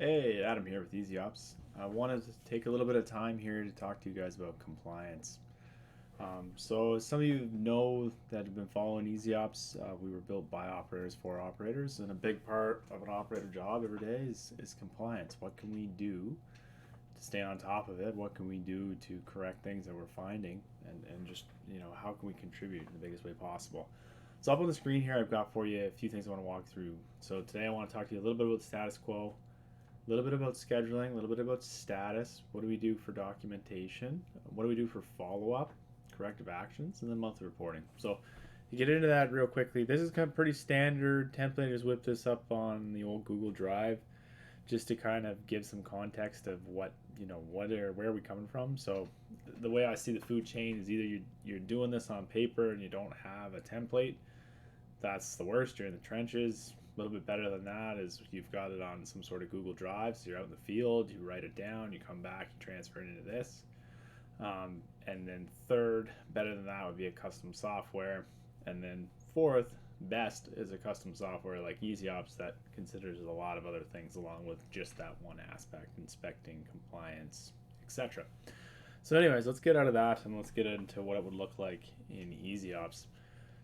Hey, Adam here with ezops. I wanted to take a little bit of time here to talk to you guys about compliance. So, as some of you know that have been following ezops, we were built by operators for operators, and a big part of an operator job every day is compliance. What can we do to stay on top of it? What can we do to correct things that we're finding? And just, how can we contribute in the biggest way possible? So, up on the screen here, I've got for you a few things I want to walk through. So, today I want to talk to you a little bit about the status quo, a little bit about scheduling, a little bit about status. What do we do for documentation? What do we do for follow up, corrective actions, and then monthly reporting? So, to get into that real quickly, this is kind of pretty standard template. I just whipped this up on the old Google Drive just to kind of give some context of where are we coming from. So, the way I see the food chain is either you're doing this on paper and you don't have a template. That's the worst. You're in the trenches. A little bit better than that is you've got it on some sort of Google Drive. So you're out in the field, you write it down, you come back, you transfer it into this. And then third, better than that would be a custom software. And then fourth, best is a custom software like ezops that considers a lot of other things along with just that one aspect, inspecting, compliance, etc. So anyways, let's get out of that and let's get into what it would look like in ezops.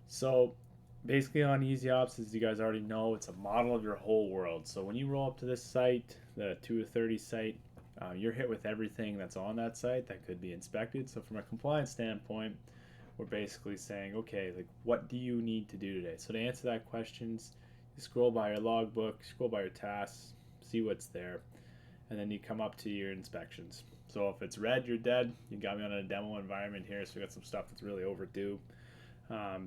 So basically on ezops, as you guys already know, it's a model of your whole world. So when you roll up to this site, the 2 of 30 site, you're hit with everything that's on that site that could be inspected. So from a compliance standpoint, we're basically saying, okay, like what do you need to do today? So to answer that questions, you scroll by your logbook, scroll by your tasks, see what's there, and then you come up to your inspections. So if it's red, you're dead. You got me on a demo environment here, so we got some stuff that's really overdue.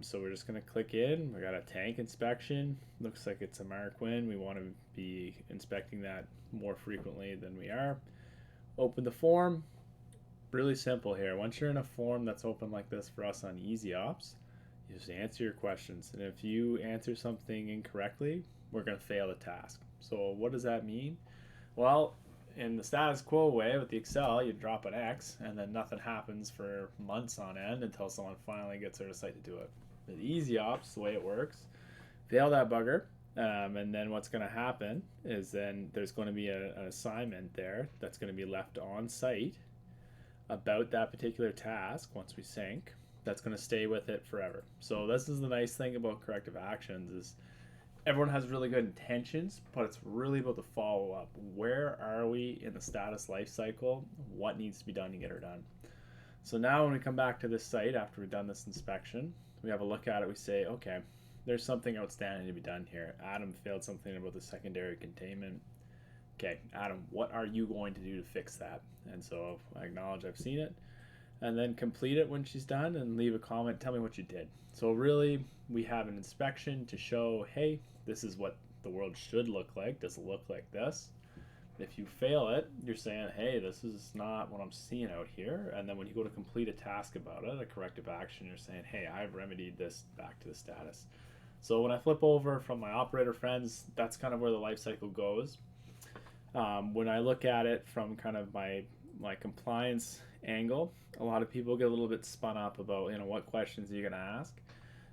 So we're just going to click in. We got a tank inspection. Looks like it's a Marquin. We want to be inspecting that more frequently than we are. Open the form. Really simple here. Once you're in a form that's open like this for us on ezops, you just answer your questions. And if you answer something incorrectly, we're going to fail the task. So what does that mean? Well, in the status quo way with the Excel, you drop an X and then nothing happens for months on end until someone finally gets their site to do it. With ezops, the way it works, fail that bugger, and then what's going to happen is then there's going to be an assignment there that's going to be left on site about that particular task once we sync. That's going to stay with it forever. So this is the nice thing about corrective actions is everyone has really good intentions, but it's really about the follow up. Where are we in the status life cycle? What needs to be done to get her done? So now when we come back to this site after we've done this inspection, we have a look at it. We say, okay, there's something outstanding to be done here. Adam failed something about the secondary containment. Okay, Adam, what are you going to do to fix that? And so I acknowledge I've seen it, and then complete it when she's done and leave a comment. Tell me what you did. So really, we have an inspection to show, hey, this is what the world should look like. Does it look like this? If you fail it, you're saying, hey, this is not what I'm seeing out here. And then when you go to complete a task about it, a corrective action, you're saying, hey, I've remedied this back to the status. So when I flip over from my operator friends, that's kind of where the life cycle goes. When I look at it from kind of my compliance angle, a lot of people get a little bit spun up about what questions are you going to ask.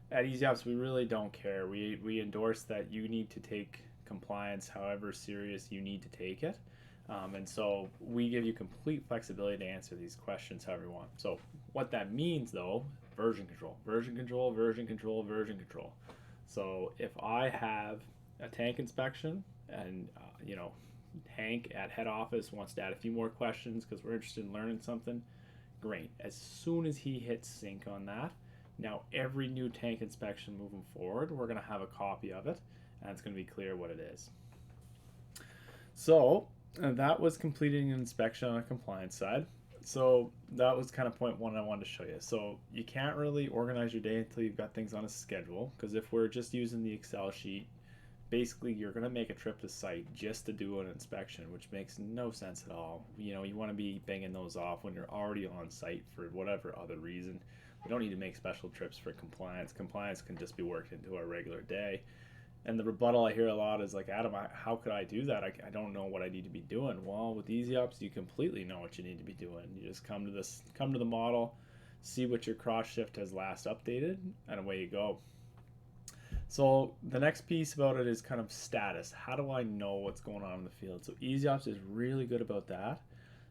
At ezops, we really don't care. We endorse that you need to take compliance however serious you need to take it. And so we give you complete flexibility to answer these questions however you want. So what that means though, version control, version control, version control, version control. So if I have a tank inspection and Hank at head office wants to add a few more questions because we're interested in learning something, great. As soon as he hits sync on that, now every new tank inspection moving forward, we're going to have a copy of it and it's going to be clear what it is. So that was completing an inspection on a compliance side. So that was kind of point one I wanted to show you. So you can't really organize your day until you've got things on a schedule, because if we're just using the Excel sheet, basically you're going to make a trip to site just to do an inspection, which makes no sense at all. You want to be banging those off when you're already on site for whatever other reason. We don't need to make special trips for compliance. Compliance can just be worked into our regular day. And the rebuttal I hear a lot is like, Adam, how could I do that? I don't know what I need to be doing. Well, with ezops, you completely know what you need to be doing. You just come to the model, see what your cross shift has last updated, and away you go. So the next piece about it is kind of status. How do I know what's going on in the field? So ezops is really good about that.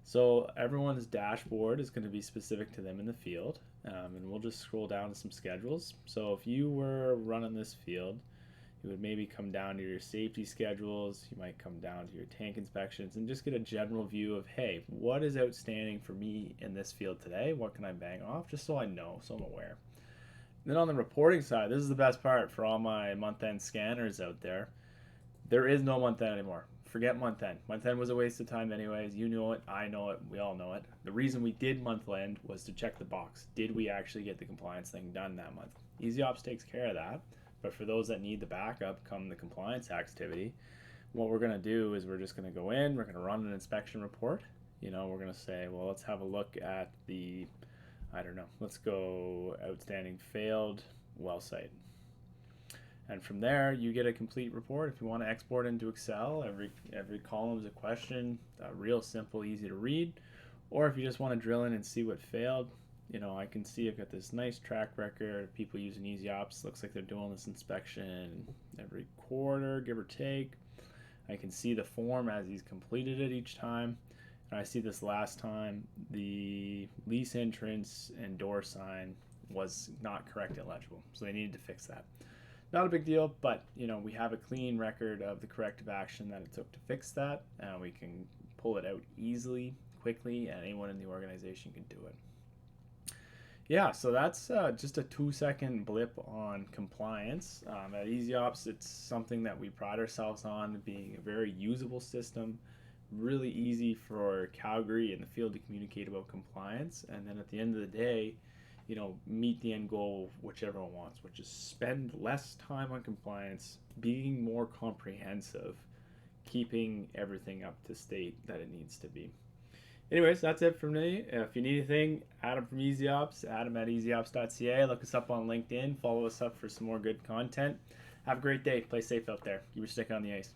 So everyone's dashboard is going to be specific to them in the field, and we'll just scroll down to some schedules. So if you were running this field, you would maybe come down to your safety schedules, you might come down to your tank inspections, and just get a general view of, hey, what is outstanding for me in this field today? What can I bang off? Just so I know, so I'm aware. Then on the reporting side, this is the best part for all my month-end scanners out there. There is no month-end anymore. Forget month-end. Month-end was a waste of time anyways. You know it, I know it, we all know it. The reason we did month-end was to check the box. Did we actually get the compliance thing done that month? ezops takes care of that. But for those that need the backup come the compliance activity, what we're going to do is we're just going to go in, we're going to run an inspection report. We're going to say, well, let's have a look at the, I don't know, let's go outstanding failed well site. And from there, you get a complete report. If you want to export into Excel, every column is a question, real simple, easy to read. Or if you just want to drill in and see what failed, I can see I've got this nice track record of people using ezops. Looks like they're doing this inspection every quarter, give or take. I can see the form as he's completed it each time. And I see this last time, the lease entrance and door sign was not correct and legible. So they needed to fix that. Not a big deal, but we have a clean record of the corrective action that it took to fix that. We can pull it out easily, quickly, and anyone in the organization can do it. Yeah, so that's just a 2-second blip on compliance. At ezops, it's something that we pride ourselves on being a very usable system, really easy for Calgary and the field to communicate about compliance, and then at the end of the day, meet the end goal which everyone wants, which is spend less time on compliance, being more comprehensive, keeping everything up to state that it needs to be. Anyways, that's it from me. If you need anything, Adam from ezops, Adam at ezops.ca. Look us up on LinkedIn. Follow us up for some more good content. Have a great day. Play safe out there. Keep your stick on the ice.